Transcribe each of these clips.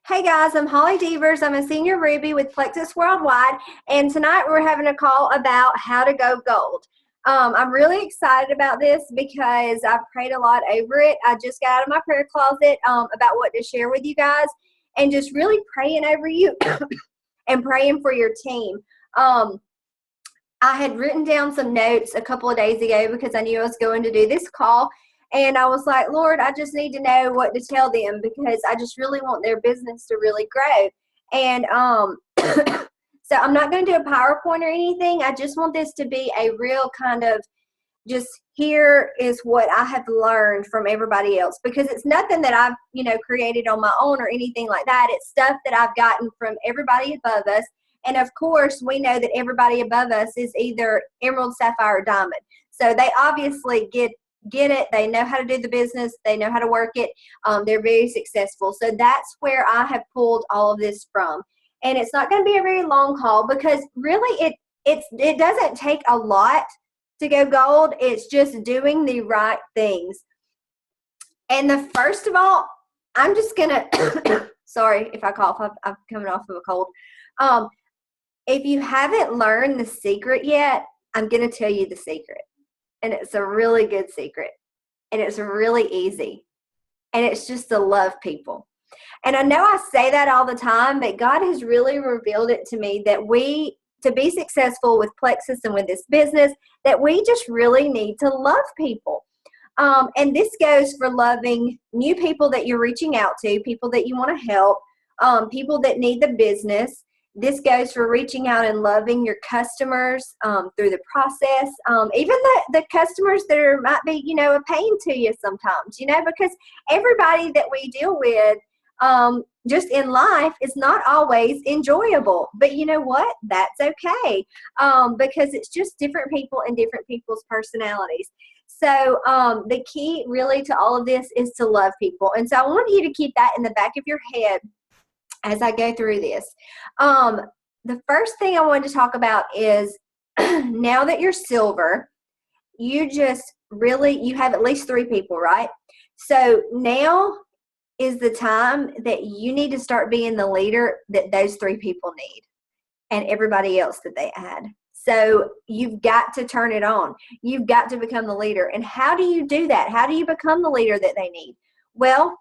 Hey guys, I'm Holly Devers. I'm a senior Ruby with Plexus Worldwide, and tonight we're having a call about how to go gold. I'm really excited about this because I've prayed a lot over it. I just got out of my prayer closet about what to share with you guys, and just really praying over you and praying for your team. I had written down some notes a couple of days ago because I knew I was going to do this call. And I was like, Lord, I just need to know what to tell them because I just really want their business to really grow. And so I'm not going to do a PowerPoint or anything. I just want this to be a real kind of just here is what I have learned from everybody else, because it's nothing that I've, created on my own or anything like that. It's stuff that I've gotten from everybody above us. And of course, we know that everybody above us is either emerald, sapphire, or diamond. So they obviously get it. They know how to do the business. They know how to work it. They're very successful. So that's where I have pulled all of this from. And it's not going to be a very long call because really it doesn't take a lot to go gold. It's just doing the right things. And first of all, I'm just going to, sorry if I cough, I'm coming off of a cold. If you haven't learned the secret yet, I'm going to tell you the secret. And it's a really good secret. And it's really easy. And it's just to love people. And I know I say that all the time, but God has really revealed it to me that to be successful with Plexus and with this business, that we just really need to love people. And this goes for loving new people that you're reaching out to, people that you want to help, people that need the business. This goes for reaching out and loving your customers through the process, even the customers that might be, a pain to you sometimes, because everybody that we deal with just in life is not always enjoyable. But you know what? That's okay because it's just different people and different people's personalities. So the key really to all of this is to love people. And so I want you to keep that in the back of your head as I go through this. The first thing I wanted to talk about is now that you're silver, you have at least 3 people, right? So now is the time that you need to start being the leader that those 3 people need and everybody else that they add. So you've got to turn it on. You've got to become the leader. And how do you do that? How do you become the leader that they need? Well,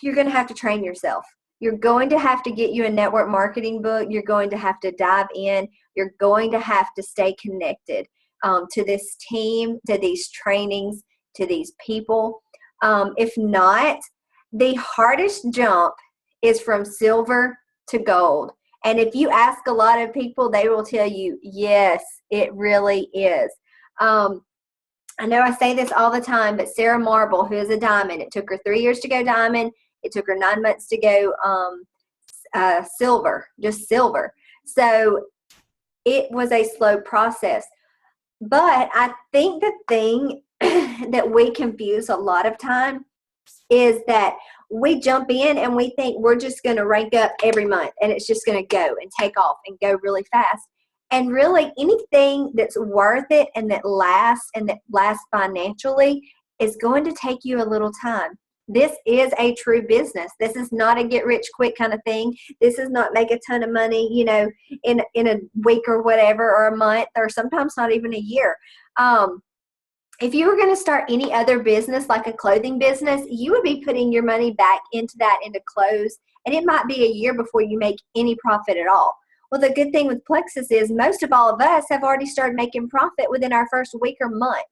you're going to have to train yourself. You're going to have to get you a network marketing book. You're going to have to dive in. You're going to have to stay connected to this team, to these trainings, to these people. If not, the hardest jump is from silver to gold. And if you ask a lot of people, they will tell you, yes, it really is. I know I say this all the time, but Sarah Marble, who is a diamond, it took her 3 years to go diamond. It took her 9 months to go silver, just silver. So it was a slow process. But I think the thing that we confuse a lot of time is that we jump in and we think we're just going to rank up every month and it's just going to go and take off and go really fast. And really anything that's worth it and that lasts financially is going to take you a little time. This is a true business. This is not a get rich quick kind of thing. This is not make a ton of money, in a week or whatever, or a month, or sometimes not even a year. If you were going to start any other business, like a clothing business, you would be putting your money back into clothes, and it might be a year before you make any profit at all. Well, the good thing with Plexus is most of all of us have already started making profit within our first week or month.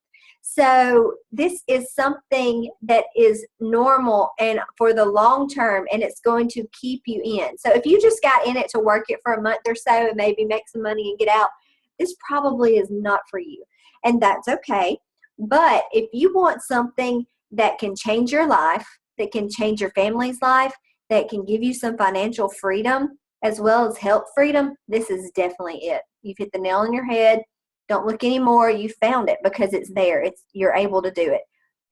So this is something that is normal and for the long term, and it's going to keep you in. So if you just got in it to work it for a month or so and maybe make some money and get out, this probably is not for you. And that's okay. But if you want something that can change your life, that can change your family's life, that can give you some financial freedom as well as health freedom, this is definitely it. You've hit the nail on your head. Don't look anymore. You found it because it's there. You're able to do it.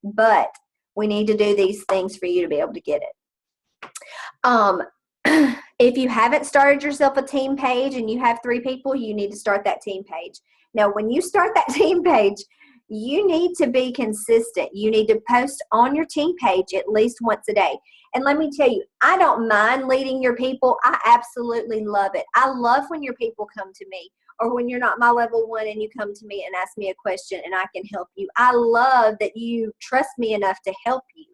But we need to do these things for you to be able to get it. If you haven't started yourself a team page and you have 3 people, you need to start that team page. Now, when you start that team page, you need to be consistent. You need to post on your team page at least once a day. And let me tell you, I don't mind leading your people. I absolutely love it. I love when your people come to me, or when you're not my level one and you come to me and ask me a question and I can help you. I love that you trust me enough to help you.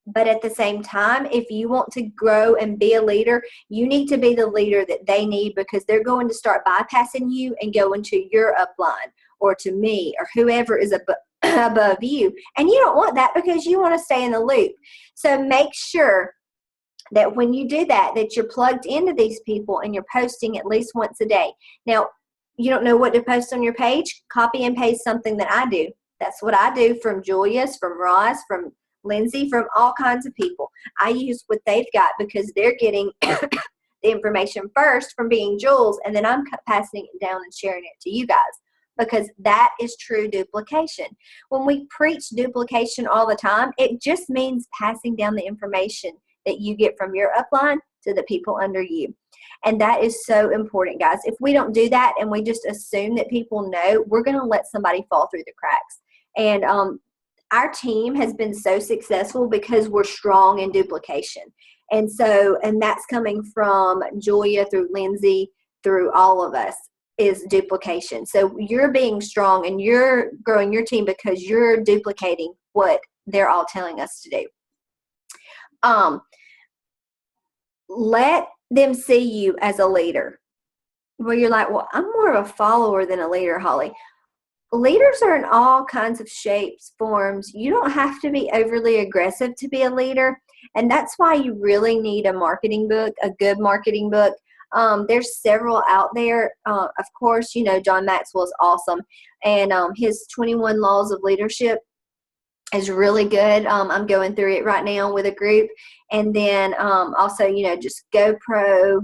But at the same time, if you want to grow and be a leader, you need to be the leader that they need, because they're going to start bypassing you and going to your upline or to me or whoever is above you. And you don't want that, because you want to stay in the loop. So make sure that when you do that, that you're plugged into these people and you're posting at least once a day. Now, you don't know what to post on your page? Copy and paste something that I do. That's what I do from Julius, from Ross, from Lindsay, from all kinds of people. I use what they've got, because they're getting the information first from being Jules, and then I'm passing it down and sharing it to you guys, because that is true duplication. When we preach duplication all the time, it just means passing down the information that you get from your upline to the people under you. And that is so important, guys. If we don't do that and we just assume that people know, we're going to let somebody fall through the cracks. And our team has been so successful because we're strong in duplication. And that's coming from Julia, through Lindsay, through all of us, is duplication. So you're being strong and you're growing your team because you're duplicating what they're all telling us to do. Let them see you as a leader. Where you're like, well, I'm more of a follower than a leader, Holly. Leaders are in all kinds of shapes, forms. You don't have to be overly aggressive to be a leader. And that's why you really need a marketing book, a good marketing book. There's several out there. Of course, you know, John Maxwell's awesome. And his 21 Laws of Leadership is really good. I'm going through it right now with a group. And then also, you know, just GoPro,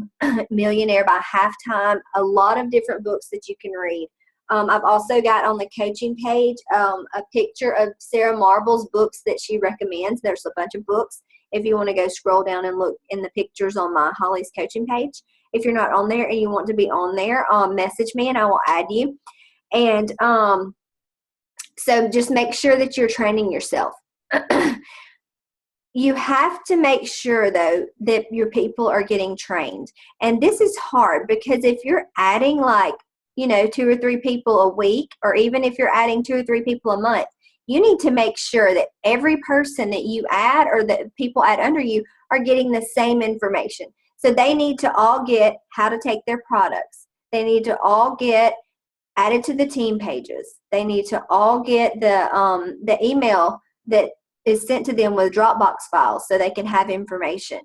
Millionaire by Halftime, a lot of different books that you can read. I've also got on the coaching page a picture of Sarah Marble's books that she recommends. There's a bunch of books. If you want to go scroll down and look in the pictures on my Holly's coaching page. If you're not on there and you want to be on there, message me and I will add you. And so just make sure that you're training yourself. You have to make sure, though, that your people are getting trained. And this is hard, because if you're adding, like, you know, 2 or 3 people a week, or even if you're adding 2 or 3 people a month, you need to make sure that every person that you add, or that people add under you, are getting the same information. So they need to all get how to take their products. They need to all get added to the team pages. They need to all get the email that is sent to them with Dropbox files so they can have information.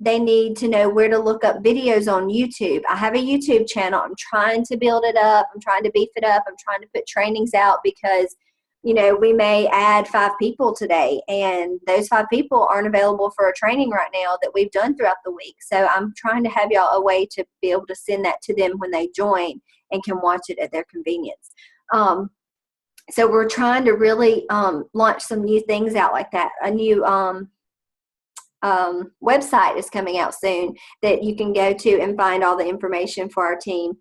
They need to know where to look up videos on YouTube. I have a YouTube channel. I'm trying to build it up. I'm trying to beef it up. I'm trying to put trainings out, because, you know, we may add 5 people today, and those 5 people aren't available for a training right now that we've done throughout the week. So I'm trying to have y'all a way to be able to send that to them when they join and can watch it at their convenience. So we're trying to really launch some new things out like that. A new website is coming out soon that you can go to and find all the information for our team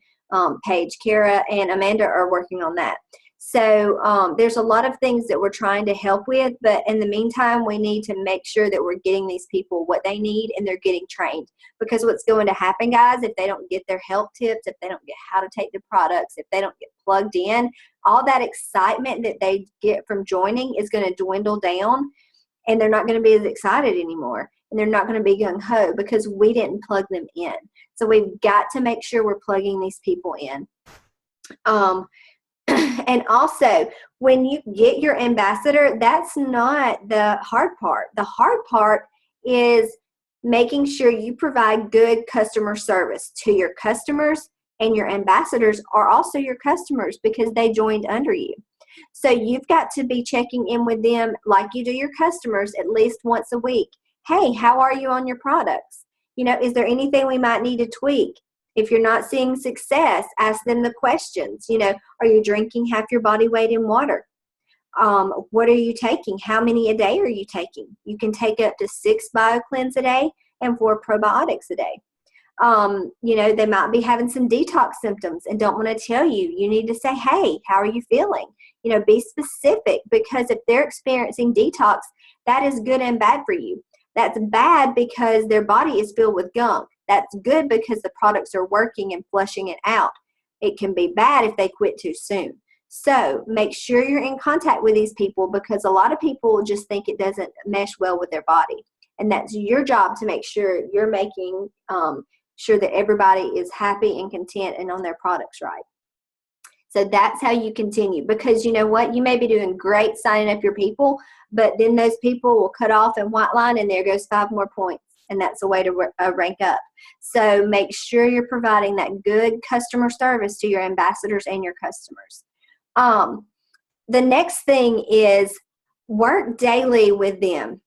page. Kara and Amanda are working on that. So there's a lot of things that we're trying to help with, but in the meantime, we need to make sure that we're getting these people what they need and they're getting trained. Because what's going to happen, guys, if they don't get their help tips, if they don't get how to take the products, if they don't get plugged in, all that excitement that they get from joining is going to dwindle down, and they're not going to be as excited anymore, and they're not going to be gung-ho because we didn't plug them in. So we've got to make sure we're plugging these people in. And also, when you get your ambassador, that's not the hard part. The hard part is making sure you provide good customer service to your customers, and your ambassadors are also your customers because they joined under you. So you've got to be checking in with them like you do your customers at least once a week. Hey, how are you on your products? You know, is there anything we might need to tweak? If you're not seeing success, ask them the questions. You know, are you drinking half your body weight in water? What are you taking? How many a day are you taking? You can take up to 6 BioCleanse a day and 4 probiotics a day. You know, they might be having some detox symptoms and don't want to tell you. You need to say, hey, how are you feeling? You know, be specific, because if they're experiencing detox, that is good and bad for you. That's bad because their body is filled with gunk. That's good because the products are working and flushing it out. It can be bad if they quit too soon. So make sure you're in contact with these people, because a lot of people just think it doesn't mesh well with their body. And that's your job to make sure you're making sure that everybody is happy and content and on their products right. So that's how you continue, because you know what? You may be doing great signing up your people, but then those people will cut off and white line, and there goes 5 more points. And that's a way to rank up. So make sure you're providing that good customer service to your ambassadors and your customers. The next thing is work daily with them.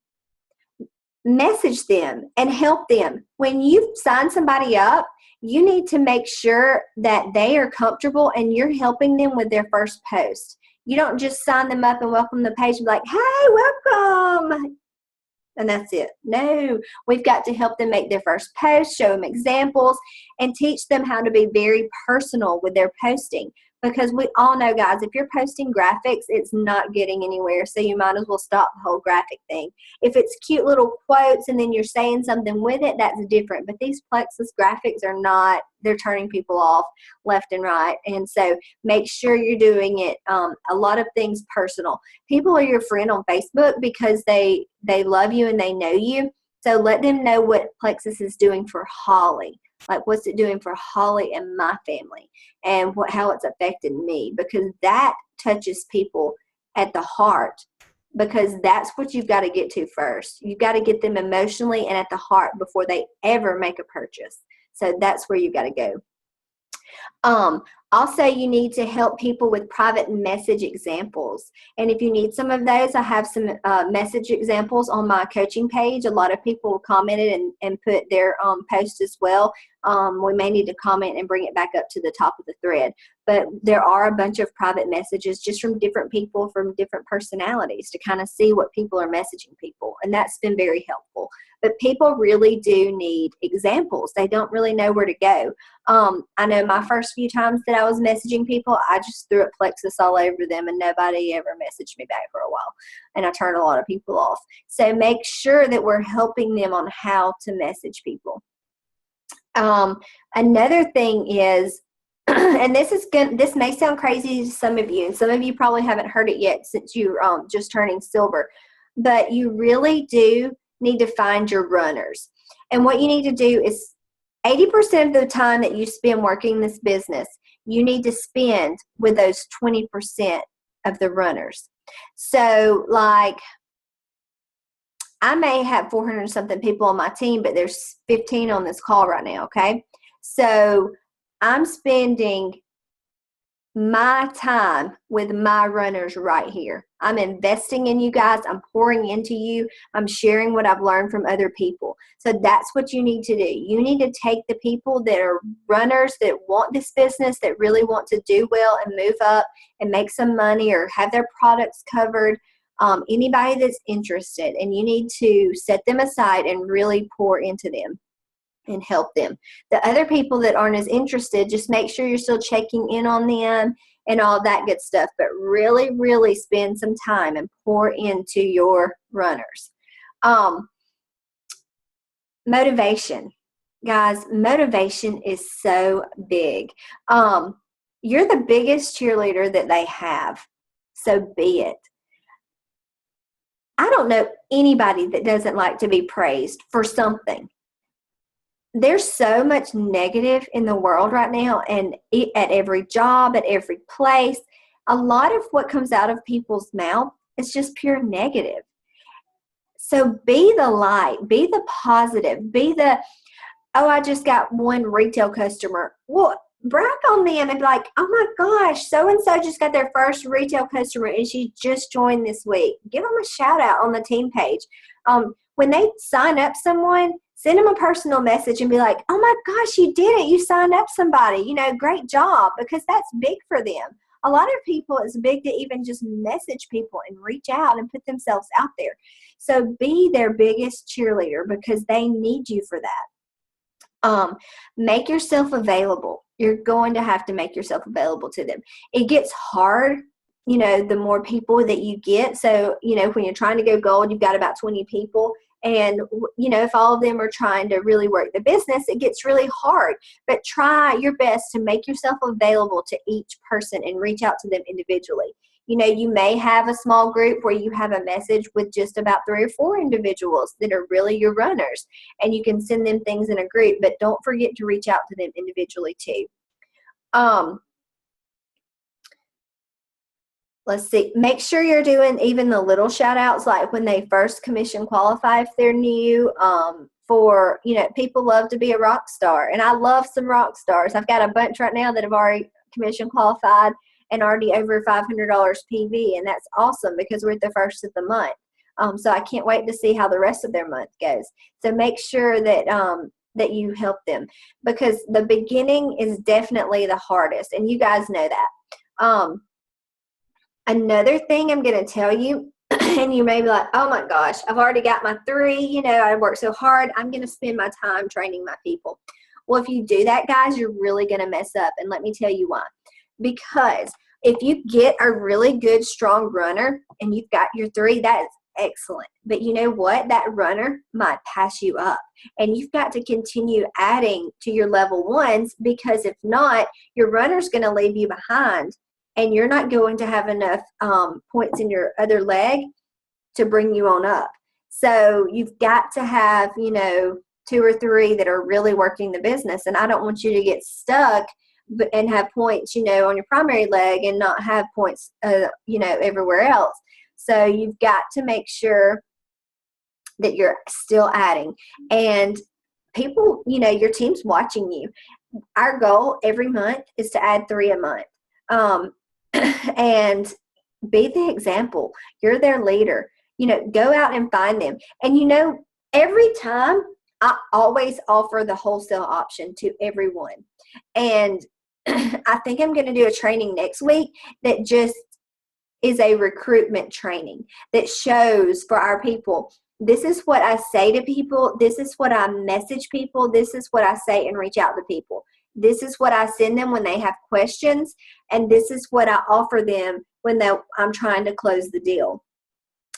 Message them and help them. When you sign somebody up, you need to make sure that they are comfortable and you're helping them with their first post. You don't just sign them up and welcome the page and be like, hey, welcome, and that's it. No, we've got to help them make their first post, show them examples, and teach them how to be very personal with their posting. Because we all know, guys, if you're posting graphics, it's not getting anywhere. So you might as well stop the whole graphic thing. If it's cute little quotes and then you're saying something with it, that's different. But these Plexus graphics are not, they're turning people off left and right. And so make sure you're doing it, a lot of things personal. People are your friend on Facebook because they love you and they know you. So let them know what Plexus is doing for Holly. Like, what's it doing for Holly and my family, and how it's affected me, because that touches people at the heart, because that's what you've got to get to first. You've got to get them emotionally and at the heart before they ever make a purchase. So that's where you've got to go. Also, you need to help people with private message examples. And if you need some of those, I have some message examples on my coaching page. A lot of people commented and put their post as well. We may need to comment and bring it back up to the top of the thread. But there are a bunch of private messages just from different people, from different personalities, to kind of see what people are messaging people. And that's been very helpful. But people really do need examples. They don't really know where to go. I know my first few times that I was messaging people, I just threw a Plexus all over them and nobody ever messaged me back for a while. And I turned a lot of people off. So make sure that we're helping them on how to message people. Another thing is, and this may sound crazy to some of you, and some of you probably haven't heard it yet since you're just turning silver, but you really do need to find your runners. And what you need to do is 80% of the time that you spend working this business, you need to spend with those 20% of the runners. So like, I may have 400 something people on my team, but there's 15 on this call right now, okay? So I'm spending my time with my runners right here. I'm investing in you guys. I'm pouring into you. I'm sharing what I've learned from other people. So that's what you need to do. You need to take the people that are runners, that want this business, that really want to do well and move up and make some money or have their products covered. Anybody that's interested, and you need to set them aside and really pour into them and help them. The other people that aren't as interested, just make sure you're still checking in on them and all that good stuff, but really, really spend some time and pour into your runners. Motivation. Guys, motivation is so big. You're the biggest cheerleader that they have, so be it. I don't know anybody that doesn't like to be praised for something. There's so much negative in the world right now, and at every job, at every place, a lot of what comes out of people's mouth is just pure negative. So be the light, be the positive, be the, oh, I just got one retail customer. Well, brag on them and be like, oh my gosh, so-and-so just got their first retail customer and she just joined this week. Give them a shout out on the team page. When they sign up someone, send them a personal message and be like, oh my gosh, you did it. You signed up somebody, great job, because that's big for them. A lot of people, it's big to even just message people and reach out and put themselves out there. So be their biggest cheerleader, because they need you for that. Make yourself available. You're going to have to make yourself available to them. It gets hard, the more people that you get. So, when you're trying to go gold, you've got about 20 people. And, if all of them are trying to really work the business, it gets really hard. But try your best to make yourself available to each person and reach out to them individually. You may have a small group where you have a message with just about 3 or 4 individuals that are really your runners, and you can send them things in a group, but don't forget to reach out to them individually too. Let's see. Make sure you're doing even the little shout outs, like when they first commission qualify if they're new. For, people love to be a rock star, and I love some rock stars. I've got a bunch right now that have already commission qualified and already over $500 PV, and that's awesome because we're at the first of the month. So I can't wait to see how the rest of their month goes. So make sure that that you help them, because the beginning is definitely the hardest, and you guys know that. Another thing I'm going to tell you, and you may be like, oh my gosh, I've already got my 3, I worked so hard, I'm going to spend my time training my people. Well, if you do that, guys, you're really going to mess up, and let me tell you why. Because if you get a really good, strong runner, and you've got your 3, that is excellent. But you know what? That runner might pass you up, and you've got to continue adding to your level 1s, because if not, your runner's going to leave you behind, and you're not going to have enough points in your other leg to bring you on up. So you've got to have, 2 or 3 that are really working the business. And I don't want you to get stuck and have points, on your primary leg and not have points, everywhere else. So you've got to make sure that you're still adding. And people, your team's watching you. Our goal every month is to add 3 a month. And be the example. You're their leader. Go out and find them. And every time I always offer the wholesale option to everyone. And I think I'm going to do a training next week that just is a recruitment training that shows for our people, this is what I say to people. This is what I message people. This is what I say and reach out to people. This is what I send them when they have questions, and this is what I offer them when I'm trying to close the deal.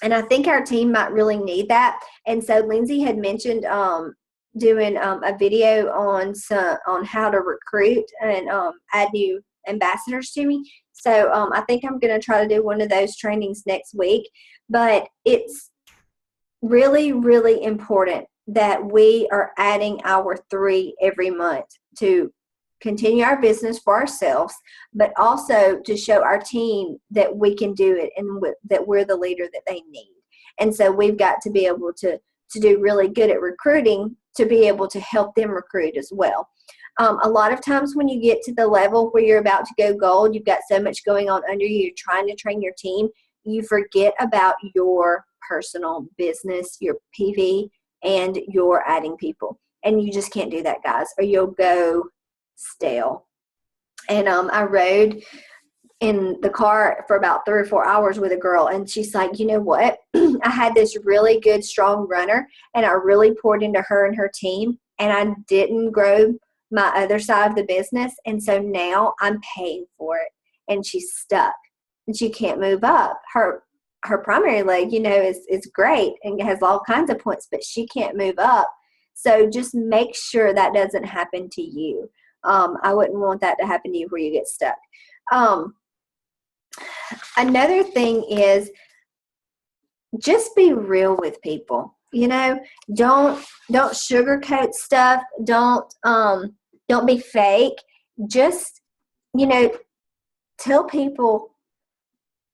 And I think our team might really need that. And so Lindsay had mentioned doing a video on how to recruit and add new ambassadors to me. So I think I'm going to try to do one of those trainings next week. But it's really, really important that we are adding our 3 every month to continue our business for ourselves, but also to show our team that we can do it and that we're the leader that they need. And so we've got to be able to do really good at recruiting to be able to help them recruit as well. A lot of times when you get to the level where you're about to go gold, you've got so much going on under you, you're trying to train your team, you forget about your personal business, your PV, and your adding people. And you just can't do that, guys, or you'll go stale. And I rode in the car for about 3 or 4 hours with a girl, and she's like, you know what? I had this really good, strong runner, and I really poured into her and her team, and I didn't grow my other side of the business, and so now I'm paying for it. And she's stuck, and she can't move up. Her primary leg, is great and has all kinds of points, but she can't move up. So just make sure that doesn't happen to you. I wouldn't want that to happen to you where you get stuck. Another thing is just be real with people. Don't sugarcoat stuff. Don't be fake. Just, tell people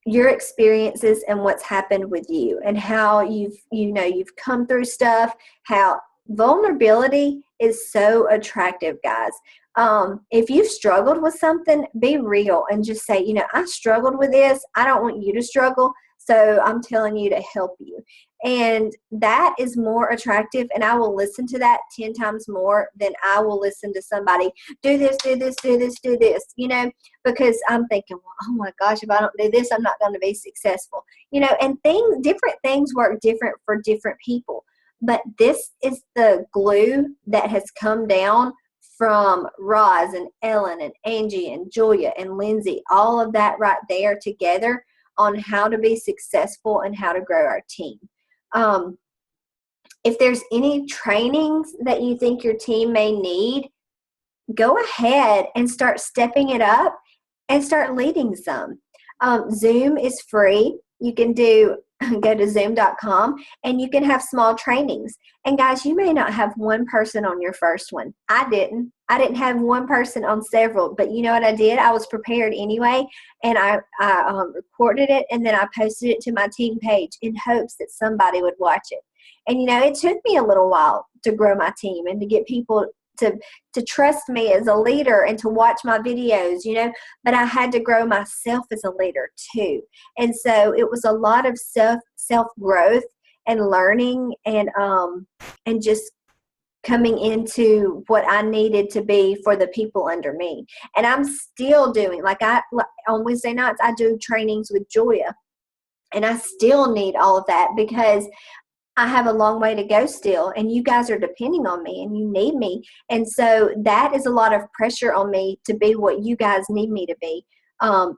your experiences and what's happened with you and how you've come through stuff. How vulnerability is so attractive, guys. If you've struggled with something, be real and just say, I struggled with this. I don't want you to struggle, so I'm telling you to help you. And that is more attractive, and I will listen to that 10 times more than I will listen to somebody, do this, because I'm thinking, well, oh my gosh, if I don't do this, I'm not going to be successful. And different things work different for different people. but this is the glue that has come down from Roz and Ellen and Angie and Julia and Lindsay, all of that right there together on how to be successful and how to grow our team. If there's any trainings that you think your team may need, go ahead and start stepping it up and start leading some. Zoom is free. You can go to zoom.com and you can have small trainings. And guys, you may not have one person on your first one. I didn't have one person on several, but you know what I did? I was prepared anyway, and I recorded it, and then I posted it to my team page in hopes that somebody would watch it. And you know, it took me a little while to grow my team and to get people to trust me as a leader and to watch my videos, you know, but I had to grow myself as a leader too. And so it was a lot of self growth and learning and just coming into what I needed to be for the people under me. And I'm still doing, on Wednesday nights, I do trainings with Julia, and I still need all of that because I have a long way to go still, and you guys are depending on me and you need me. And so that is a lot of pressure on me to be what you guys need me to be.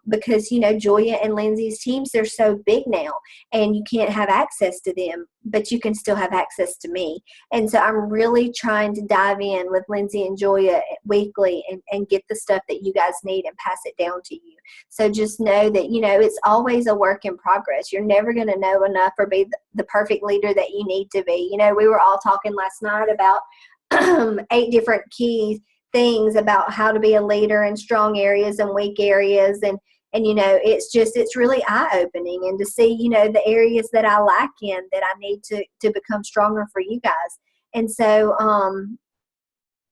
Because, you know, Julia and Lindsay's teams, they're so big now and you can't have access to them, but you can still have access to me. And so I'm really trying to dive in with Lindsay and Julia weekly and get the stuff that you guys need and pass it down to you. So just know that, you know, it's always a work in progress. You're never going to know enough or be the perfect leader that you need to be. You know, we were all talking last night about 8 different key things about how to be a leader in strong areas and weak areas. And you know, it's really eye-opening, and to see, you know, the areas that I lack in that I need to become stronger for you guys. And so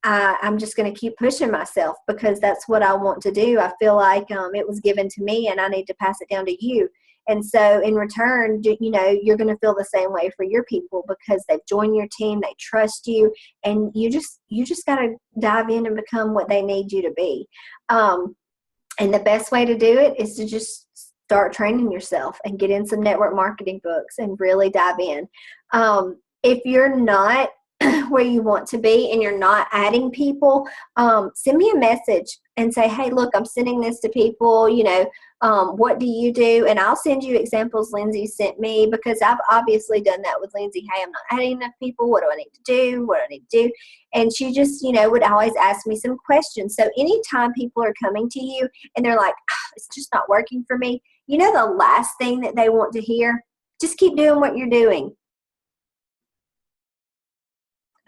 I'm just going to keep pushing myself because that's what I want to do. I feel like it was given to me and I need to pass it down to you. And so in return, you know, you're going to feel the same way for your people because they've joined your team, they trust you, and you just got to dive in and become what they need you to be. And the best way to do it is to just start training yourself and get in some network marketing books and really dive in. If you're not where you want to be and you're not adding people, send me a message and say, hey, look, I'm sending this to people, you know, what do you do? And I'll send you examples Lindsay sent me because I've obviously done that with Lindsay. Hey, I'm not adding enough people. What do I need to do? What do I need to do? And she just, you know, would always ask me some questions. So anytime people are coming to you and they're like, it's just not working for me, you know, the last thing that they want to hear, just keep doing what you're doing.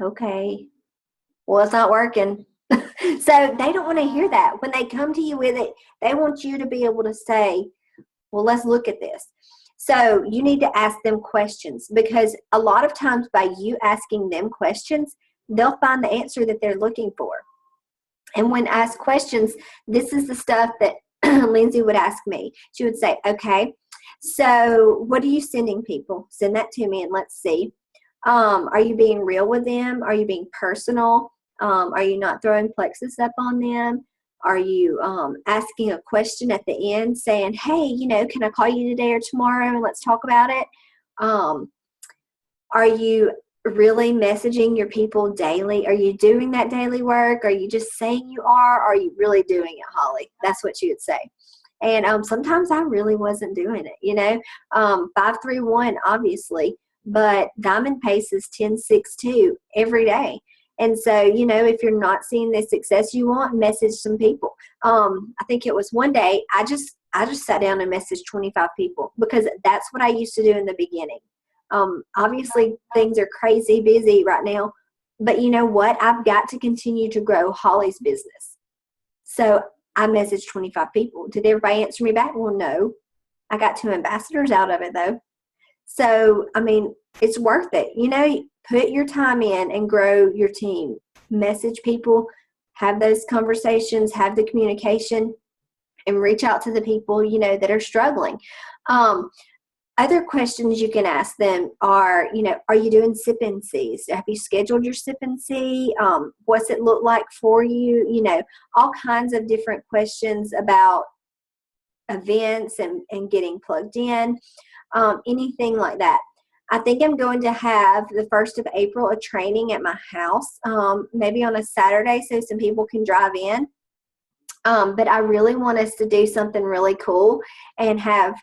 Okay, well, it's not working. So they don't want to hear that. When they come to you with it, they want you to be able to say, well, let's look at this. So you need to ask them questions, because a lot of times by you asking them questions, they'll find the answer that they're looking for. And when asked questions, this is the stuff that Lindsay would ask me. She would say, okay, so what are you sending people? Send that to me and let's see. Are you being real with them? Are you being personal? Are you not throwing Plexus up on them? Are you asking a question at the end saying, hey, you know, can I call you today or tomorrow and let's talk about it? Are you really messaging your people daily? Are you doing that daily work? Are you just saying you are? Or are you really doing it, Holly? That's what she would say. And sometimes I really wasn't doing it, you know. 5-3-1, obviously. But Diamond Pace is 10-6-2 every day. And so, you know, if you're not seeing the success you want, message some people. I think it was one day I just sat down and messaged 25 people because that's what I used to do in the beginning. Obviously, things are crazy busy right now. But you know what? I've got to continue to grow Holly's business. So I messaged 25 people. Did everybody answer me back? Well, no. I got 2 ambassadors out of it, though. So, I mean, it's worth it. You know, put your time in and grow your team. Message people, have those conversations, have the communication, and reach out to the people, you know, that are struggling. Other questions you can ask them are, you know, are you doing sip-and-sees? Have you scheduled your sip-and-see? What's it look like for you? You know, all kinds of different questions about events and getting plugged in. Anything like that. I think I'm going to have the 1st of April a training at my house, maybe on a Saturday so some people can drive in. But I really want us to do something really cool and have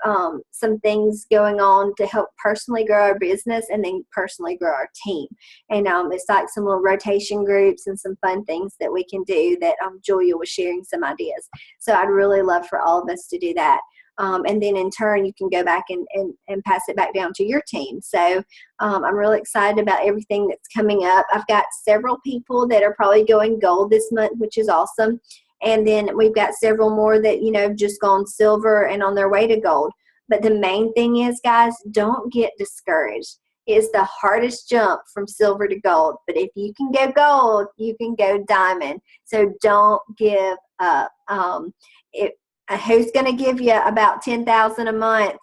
some things going on to help personally grow our business and then personally grow our team. And it's like some little rotation groups and some fun things that we can do that Julia was sharing some ideas. So I'd really love for all of us to do that. And then in turn, you can go back and pass it back down to your team. So I'm really excited about everything that's coming up. I've got several people that are probably going gold this month, which is awesome. And then we've got several more that, have just gone silver and on their way to gold. But the main thing is, guys, don't get discouraged. It's the hardest jump from silver to gold. But if you can go gold, you can go diamond. So don't give up. Who's going to give you about $10,000 a month,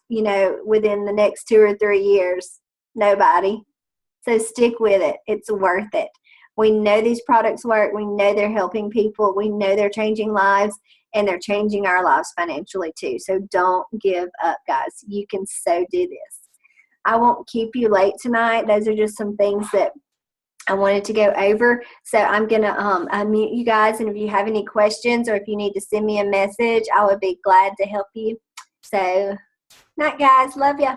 within the next 2 or 3 years? Nobody. So stick with it. It's worth it. We know these products work. We know they're helping people. We know they're changing lives, and they're changing our lives financially too. So don't give up, guys. You can so do this. I won't keep you late tonight. Those are just some things that I wanted to go over. So I'm going to unmute you guys, and if you have any questions or if you need to send me a message, I would be glad to help you. So, night, guys. Love ya.